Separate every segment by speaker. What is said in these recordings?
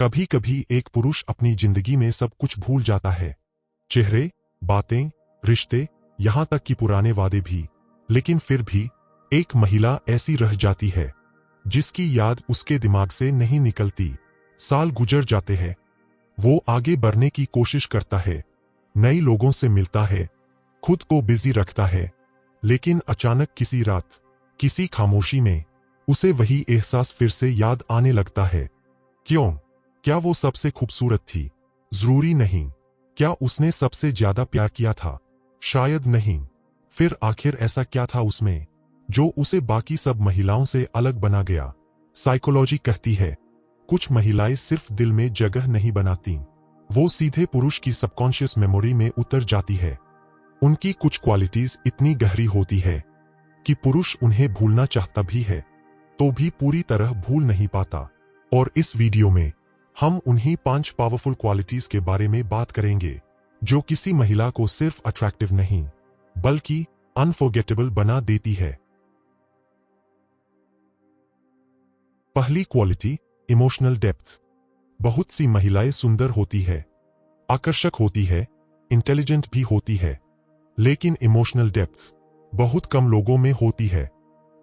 Speaker 1: कभी कभी एक पुरुष अपनी जिंदगी में सब कुछ भूल जाता है, चेहरे, बातें, रिश्ते, यहां तक कि पुराने वादे भी। लेकिन फिर भी एक महिला ऐसी रह जाती है जिसकी याद उसके दिमाग से नहीं निकलती। साल गुजर जाते हैं, वो आगे बढ़ने की कोशिश करता है, नए लोगों से मिलता है, खुद को बिजी रखता है, लेकिन अचानक किसी रात, किसी खामोशी में उसे वही एहसास फिर से याद आने लगता है। क्यों? क्या वो सबसे खूबसूरत थी? जरूरी नहीं। क्या उसने सबसे ज्यादा प्यार किया था? शायद नहीं। फिर आखिर ऐसा क्या था उसमें जो उसे बाकी सब महिलाओं से अलग बना गया? साइकोलॉजी कहती है, कुछ महिलाएं सिर्फ दिल में जगह नहीं बनाती, वो सीधे पुरुष की सबकॉन्शियस मेमोरी में उतर जाती है। उनकी कुछ क्वालिटीज इतनी गहरी होती है कि पुरुष उन्हें भूलना चाहता भी है तो भी पूरी तरह भूल नहीं पाता। और इस वीडियो में हम उन्हीं 5 पावरफुल क्वालिटीज के बारे में बात करेंगे जो किसी महिला को सिर्फ अट्रैक्टिव नहीं बल्कि अनफॉरगेटेबल बना देती है। पहली क्वालिटी, इमोशनल डेप्थ। बहुत सी महिलाएं सुंदर होती है, आकर्षक होती है, इंटेलिजेंट भी होती है, लेकिन इमोशनल डेप्थ बहुत कम लोगों में होती है।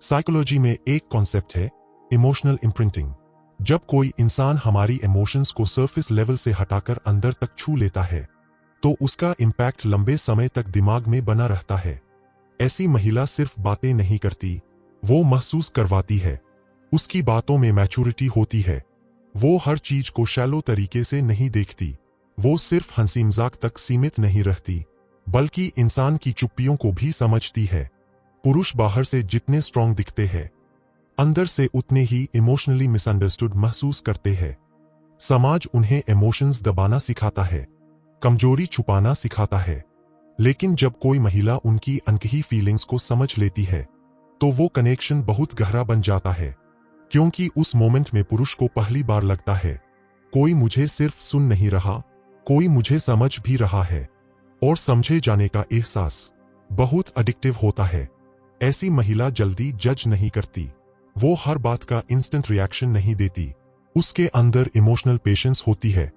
Speaker 1: साइकोलॉजी में एक कॉन्सेप्ट है, इमोशनल इम्प्रिंटिंग। जब कोई इंसान हमारी इमोशंस को सरफेस लेवल से हटाकर अंदर तक छू लेता है तो उसका इम्पैक्ट लंबे समय तक दिमाग में बना रहता है। ऐसी महिला सिर्फ बातें नहीं करती, वो महसूस करवाती है। उसकी बातों में मैच्योरिटी होती है, वो हर चीज को शैलो तरीके से नहीं देखती, वो सिर्फ हंसी मजाक तक सीमित नहीं रहती बल्कि इंसान की चुप्पियों को भी समझती है। पुरुष बाहर से जितने स्ट्रांग दिखते हैं, अंदर से उतने ही इमोशनली मिसअंडरस्टूड महसूस करते हैं। समाज उन्हें इमोशंस दबाना सिखाता है, कमजोरी छुपाना सिखाता है, लेकिन जब कोई महिला उनकी अनकही फीलिंग्स को समझ लेती है तो वो कनेक्शन बहुत गहरा बन जाता है। क्योंकि उस मोमेंट में पुरुष को पहली बार लगता है, कोई मुझे सिर्फ सुन नहीं रहा, कोई मुझे समझ भी रहा है। और समझे जाने का एहसास बहुत एडिक्टिव होता है। ऐसी महिला जल्दी जज नहीं करती, वो हर बात का इंस्टेंट रिएक्शन नहीं देती, उसके अंदर इमोशनल पेशेंस होती है।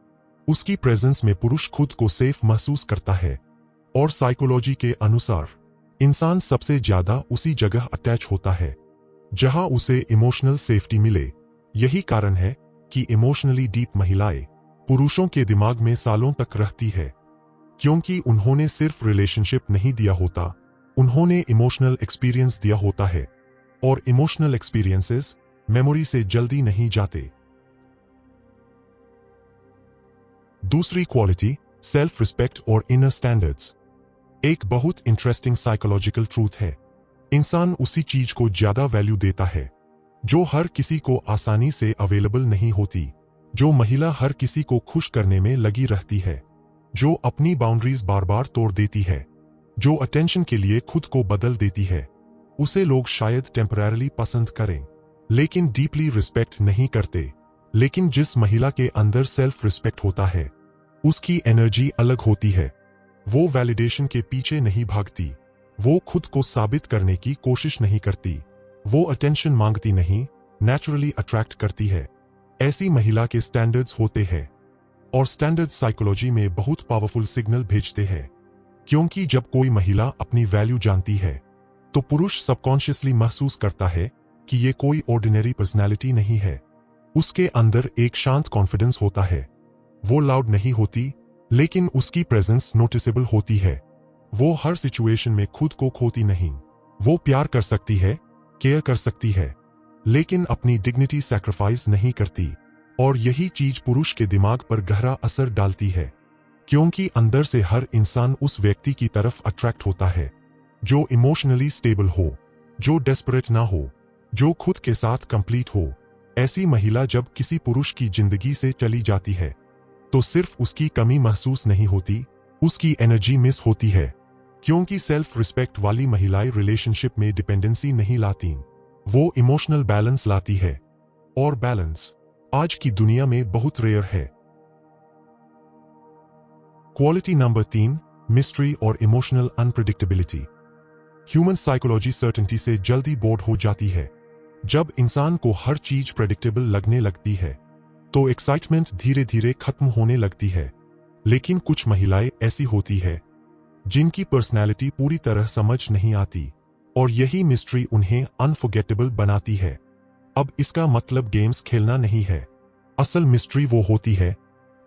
Speaker 1: उसकी प्रेजेंस में पुरुष खुद को सेफ महसूस करता है। और साइकोलॉजी के अनुसार इंसान सबसे ज्यादा उसी जगह अटैच होता है जहां उसे इमोशनल सेफ्टी मिले। यही कारण है कि इमोशनली डीप महिलाएं पुरुषों के दिमाग में सालों तक रहती है, क्योंकि उन्होंने सिर्फ रिलेशनशिप नहीं दिया होता, उन्होंने इमोशनल एक्सपीरियंस दिया होता है। और इमोशनल एक्सपीरियंसेस मेमोरी से जल्दी नहीं जाते। दूसरी क्वालिटी, सेल्फ रिस्पेक्ट और इनर स्टैंडर्ड्स। एक बहुत इंटरेस्टिंग साइकोलॉजिकल ट्रूथ है, इंसान उसी चीज को ज्यादा वैल्यू देता है जो हर किसी को आसानी से अवेलेबल नहीं होती। जो महिला हर किसी को खुश करने में लगी रहती है, जो अपनी बाउंड्रीज बार बार तोड़ देती है, जो अटेंशन के लिए खुद को बदल देती है, उसे लोग शायद टेम्पररीली पसंद करें लेकिन डीपली रिस्पेक्ट नहीं करते। लेकिन जिस महिला के अंदर सेल्फ रिस्पेक्ट होता है, उसकी एनर्जी अलग होती है। वो वैलिडेशन के पीछे नहीं भागती, वो खुद को साबित करने की कोशिश नहीं करती, वो अटेंशन मांगती नहीं, नेचुरली अट्रैक्ट करती है। ऐसी महिला के स्टैंडर्ड्स होते हैं, और स्टैंडर्ड्स साइकोलॉजी में बहुत पावरफुल सिग्नल भेजते हैं। क्योंकि जब कोई महिला अपनी वैल्यू जानती है तो पुरुष सबकॉन्शियसली महसूस करता है कि ये कोई ऑर्डिनरी पर्सनैलिटी नहीं है। उसके अंदर एक शांत कॉन्फिडेंस होता है, वो लाउड नहीं होती लेकिन उसकी प्रेजेंस नोटिसेबल होती है। वो हर सिचुएशन में खुद को खोती नहीं, वो प्यार कर सकती है, केयर कर सकती है, लेकिन अपनी डिग्निटी सैक्रिफाइस नहीं करती। और यही चीज पुरुष के दिमाग पर गहरा असर डालती है, क्योंकि अंदर से हर इंसान उस व्यक्ति की तरफ अट्रैक्ट होता है जो इमोशनली स्टेबल हो, जो डेस्परेट ना हो, जो खुद के साथ कंप्लीट हो। ऐसी महिला जब किसी पुरुष की जिंदगी से चली जाती है तो सिर्फ उसकी कमी महसूस नहीं होती, उसकी एनर्जी मिस होती है। क्योंकि सेल्फ रिस्पेक्ट वाली महिलाएं रिलेशनशिप में डिपेंडेंसी नहीं लाती, वो इमोशनल बैलेंस लाती है। और बैलेंस आज की दुनिया में बहुत रेयर है। क्वालिटी नंबर 3, मिस्ट्री और emotional unpredictability. Human psychology certainty से जल्दी बोर्ड हो जाती है। जब इंसान को हर चीज प्रेडिक्टेबल लगने लगती है तो एक्साइटमेंट धीरे धीरे खत्म होने लगती है। लेकिन कुछ महिलाएं ऐसी होती है जिनकी पर्सनैलिटी पूरी तरह समझ नहीं आती और यही मिस्ट्री उन्हें अनफॉरगेटेबल बनाती है। अब इसका मतलब गेम्स खेलना नहीं है। असल मिस्ट्री वो होती है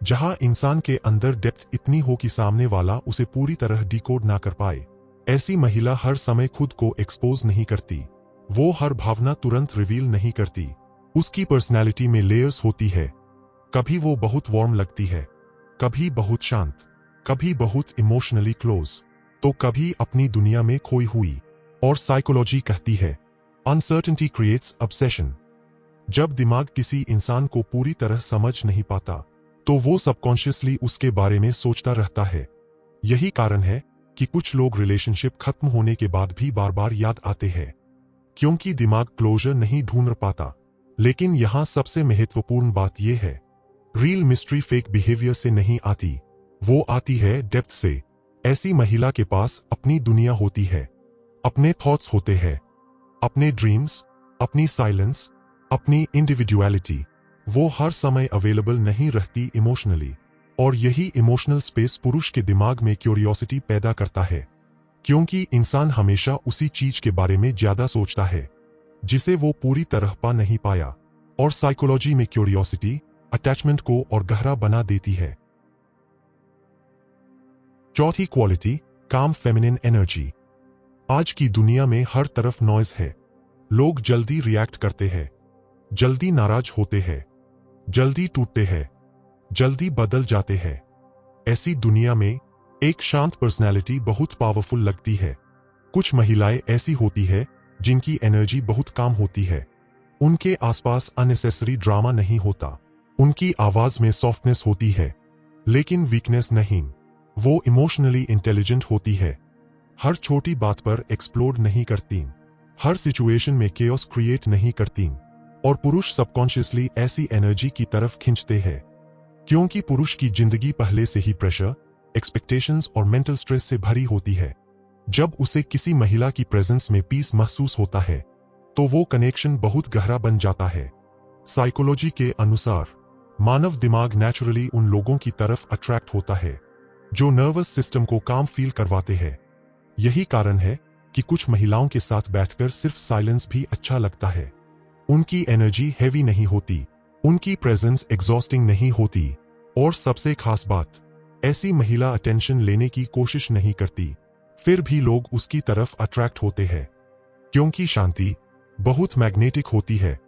Speaker 1: जहां इंसान के अंदर डेप्थ इतनी हो कि सामने वाला उसे पूरी तरह डिकोड ना कर पाए। ऐसी महिला हर समय खुद को एक्सपोज नहीं करती, वो हर भावना तुरंत रिवील नहीं करती। उसकी पर्सनैलिटी में लेयर्स होती है। कभी वो बहुत वार्म लगती है, कभी बहुत शांत, कभी बहुत इमोशनली क्लोज, तो कभी अपनी दुनिया में खोई हुई। और साइकोलॉजी कहती है अनसर्टेनिटी क्रिएट्स ऑब्सेशन। जब दिमाग किसी इंसान को पूरी तरह समझ नहीं पाता तो वो सबकॉन्शियसली उसके बारे में सोचता रहता है। यही कारण है कि कुछ लोग रिलेशनशिप खत्म होने के बाद भी बार बार याद आते हैं, क्योंकि दिमाग क्लोजर नहीं ढूंढ पाता। लेकिन यहां सबसे महत्वपूर्ण बात यह है, रियल मिस्ट्री फेक बिहेवियर से नहीं आती, वो आती है डेप्थ से। ऐसी महिला के पास अपनी दुनिया होती है, अपने थॉट्स होते हैं, अपने ड्रीम्स, अपनी साइलेंस, अपनी इंडिविजुअलिटी। वो हर समय अवेलेबल नहीं रहती इमोशनली, और यही इमोशनल स्पेस पुरुष के दिमाग में क्यूरियोसिटी पैदा करता है, क्योंकि इंसान हमेशा उसी चीज के बारे में ज्यादा सोचता है जिसे वो पूरी तरह पा नहीं पाया। और साइकोलॉजी में क्यूरियोसिटी अटैचमेंट को और गहरा बना देती है। चौथी क्वालिटी, काम फेमिनिन एनर्जी। आज की दुनिया में हर तरफ नॉइज है। लोग जल्दी रिएक्ट करते हैं, जल्दी नाराज होते हैं, जल्दी टूटते हैं, जल्दी बदल जाते हैं। ऐसी दुनिया में एक शांत पर्सनैलिटी बहुत पावरफुल लगती है। कुछ महिलाएं ऐसी होती है जिनकी एनर्जी बहुत काम होती है। उनके आसपास अननेसेसरी ड्रामा नहीं होता, उनकी आवाज में सॉफ्टनेस होती है, लेकिन वीकनेस नहीं। वो इमोशनली इंटेलिजेंट होती है, हर छोटी बात पर एक्सप्लोड नहीं करती, हर सिचुएशन में केओस क्रिएट नहीं करती। और पुरुष सबकॉन्शियसली ऐसी एनर्जी की तरफ खींचते हैं, क्योंकि पुरुष की जिंदगी पहले से ही प्रेशर, एक्सपेक्टेशंस और मेंटल स्ट्रेस से भरी होती है। जब उसे किसी महिला की प्रेजेंस में पीस महसूस होता है तो वो कनेक्शन बहुत गहरा बन जाता है। साइकोलॉजी के अनुसार मानव दिमाग नेचुरली उन लोगों की तरफ अट्रैक्ट होता है जो नर्वस सिस्टम को काम फील करवाते हैं। यही कारण है कि कुछ महिलाओं के साथ बैठकर सिर्फ साइलेंस भी अच्छा लगता है। उनकी एनर्जी हैवी नहीं होती, उनकी प्रेजेंस एग्जॉस्टिंग नहीं होती, और सबसे खास बात, ऐसी महिला अटेंशन लेने की कोशिश नहीं करती, फिर भी लोग उसकी तरफ अट्रैक्ट होते हैं, क्योंकि शांति बहुत मैग्नेटिक होती है।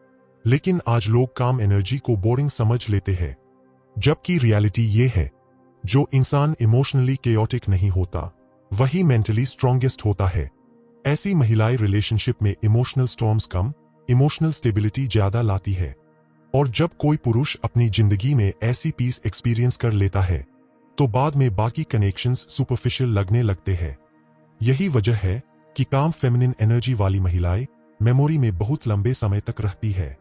Speaker 1: लेकिन आज लोग काम एनर्जी को बोरिंग समझ लेते हैं, जबकि रियलिटी ये है, जो इंसान इमोशनली केओटिक नहीं होता वही मेंटली स्ट्रॉन्गेस्ट होता है। ऐसी महिलाएं रिलेशनशिप में इमोशनल स्टॉर्म्स कम, इमोशनल स्टेबिलिटी ज्यादा लाती है। और जब कोई पुरुष अपनी जिंदगी में ऐसी पीस एक्सपीरियंस कर लेता है तो बाद में बाकी कनेक्शंस सुपरफिशियल लगने लगते हैं। यही वजह है कि काम फेमिनिन एनर्जी वाली महिलाएं मेमोरी में बहुत लंबे समय तक रहती है।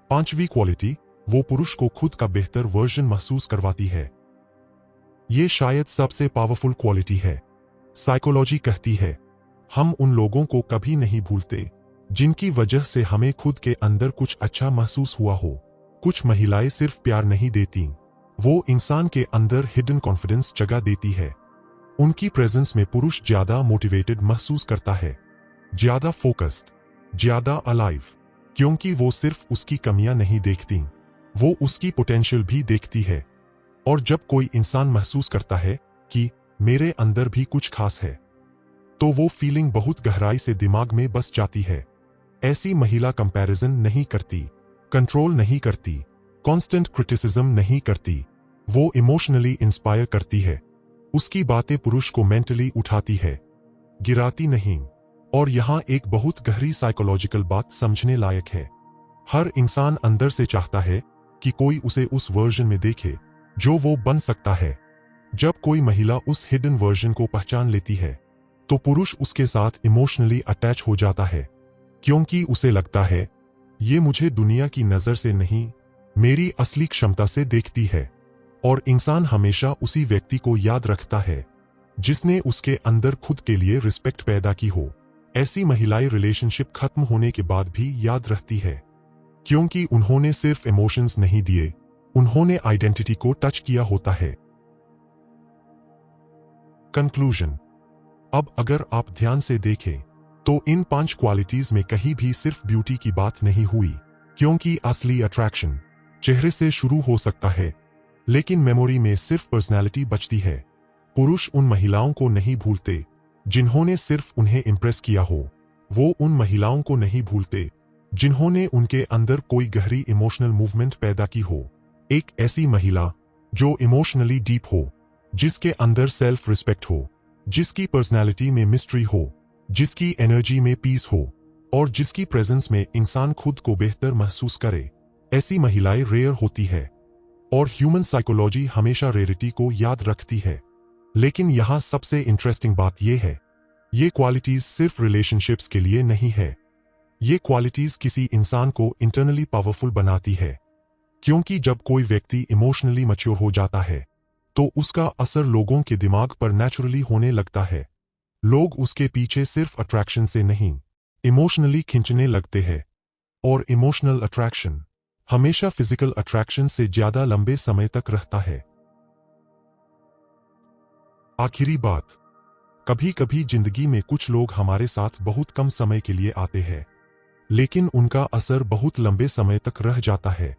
Speaker 1: पांचवी क्वालिटी, वो पुरुष को खुद का बेहतर वर्जन महसूस करवाती है। ये शायद सबसे पावरफुल क्वालिटी है। साइकोलॉजी कहती है हम उन लोगों को कभी नहीं भूलते जिनकी वजह से हमें खुद के अंदर कुछ अच्छा महसूस हुआ हो। कुछ महिलाएं सिर्फ प्यार नहीं देती, वो इंसान के अंदर हिडन कॉन्फिडेंस जगा देती है। उनकी प्रेजेंस में पुरुष ज्यादा मोटिवेटेड महसूस करता है, ज्यादा फोकस्ड, ज्यादा अलाइव, क्योंकि वो सिर्फ उसकी कमियां नहीं देखती, वो उसकी पोटेंशियल भी देखती है। और जब कोई इंसान महसूस करता है कि मेरे अंदर भी कुछ खास है, तो वो फीलिंग बहुत गहराई से दिमाग में बस जाती है। ऐसी महिला कंपैरिजन नहीं करती, कंट्रोल नहीं करती, कांस्टेंट क्रिटिसिज्म नहीं करती, वो इमोशनली इंस्पायर करती है। उसकी बातें पुरुष को मेंटली उठाती है, गिराती नहीं। और यहां एक बहुत गहरी साइकोलॉजिकल बात समझने लायक है। हर इंसान अंदर से चाहता है कि कोई उसे उस वर्जन में देखे जो वो बन सकता है। जब कोई महिला उस हिडन वर्जन को पहचान लेती है तो पुरुष उसके साथ इमोशनली अटैच हो जाता है, क्योंकि उसे लगता है ये मुझे दुनिया की नजर से नहीं, मेरी असली क्षमता से देखती है। और इंसान हमेशा उसी व्यक्ति को याद रखता है जिसने उसके अंदर खुद के लिए रिस्पेक्ट पैदा की हो। ऐसी महिलाएं रिलेशनशिप खत्म होने के बाद भी याद रहती है, क्योंकि उन्होंने सिर्फ इमोशंस नहीं दिए, उन्होंने आइडेंटिटी को टच किया होता है। कंक्लूजन। अब अगर आप ध्यान से देखें तो इन 5 क्वालिटीज में कहीं भी सिर्फ ब्यूटी की बात नहीं हुई, क्योंकि असली अट्रैक्शन चेहरे से शुरू हो सकता है, लेकिन मेमोरी में सिर्फ पर्सनैलिटी बचती है। पुरुष उन महिलाओं को नहीं भूलते जिन्होंने सिर्फ उन्हें इंप्रेस किया हो, वो उन महिलाओं को नहीं भूलते जिन्होंने उनके अंदर कोई गहरी इमोशनल मूवमेंट पैदा की हो। एक ऐसी महिला जो इमोशनली डीप हो, जिसके अंदर सेल्फ रिस्पेक्ट हो, जिसकी पर्सनैलिटी में मिस्ट्री हो, जिसकी एनर्जी में पीस हो और जिसकी प्रेजेंस में इंसान खुद को बेहतर महसूस करे, ऐसी महिलाएं रेयर होती है। और ह्यूमन साइकोलॉजी हमेशा रेयरिटी को याद रखती है। लेकिन यहां सबसे इंटरेस्टिंग बात यह है, ये क्वालिटीज सिर्फ रिलेशनशिप्स के लिए नहीं है। ये क्वालिटीज किसी इंसान को इंटरनली पावरफुल बनाती है, क्योंकि जब कोई व्यक्ति इमोशनली मैच्योर हो जाता है तो उसका असर लोगों के दिमाग पर नेचुरली होने लगता है। लोग उसके पीछे सिर्फ अट्रैक्शन से नहीं, इमोशनली खींचने लगते हैं। और इमोशनल अट्रैक्शन हमेशा फिजिकल अट्रैक्शन से ज्यादा लंबे समय तक रहता है। आखिरी बात, कभी कभी जिंदगी में कुछ लोग हमारे साथ बहुत कम समय के लिए आते हैं, लेकिन उनका असर बहुत लंबे समय तक रह जाता है,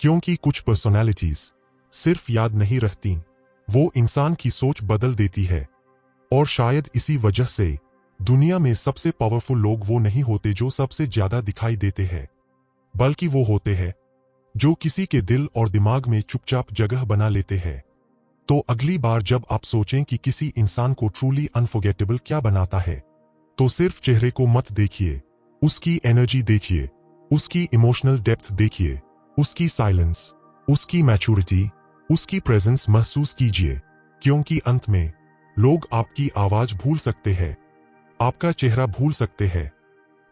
Speaker 1: क्योंकि कुछ पर्सनालिटीज सिर्फ याद नहीं रहती, वो इंसान की सोच बदल देती है। और शायद इसी वजह से दुनिया में सबसे पावरफुल लोग वो नहीं होते जो सबसे ज्यादा दिखाई देते हैं, बल्कि वो होते हैं जो किसी के दिल और दिमाग में चुपचाप जगह बना लेते हैं। तो अगली बार जब आप सोचें कि किसी इंसान को ट्रूली अनफॉरगेटेबल क्या बनाता है, तो सिर्फ चेहरे को मत देखिए, उसकी एनर्जी देखिए, उसकी इमोशनल डेप्थ देखिए, उसकी साइलेंस, उसकी मैच्योरिटी, उसकी प्रेजेंस महसूस कीजिए। क्योंकि अंत में लोग आपकी आवाज भूल सकते हैं, आपका चेहरा भूल सकते हैं,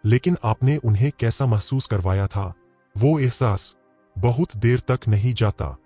Speaker 1: लेकिन आपने उन्हें कैसा महसूस करवाया था, वो एहसास बहुत देर तक नहीं जाता।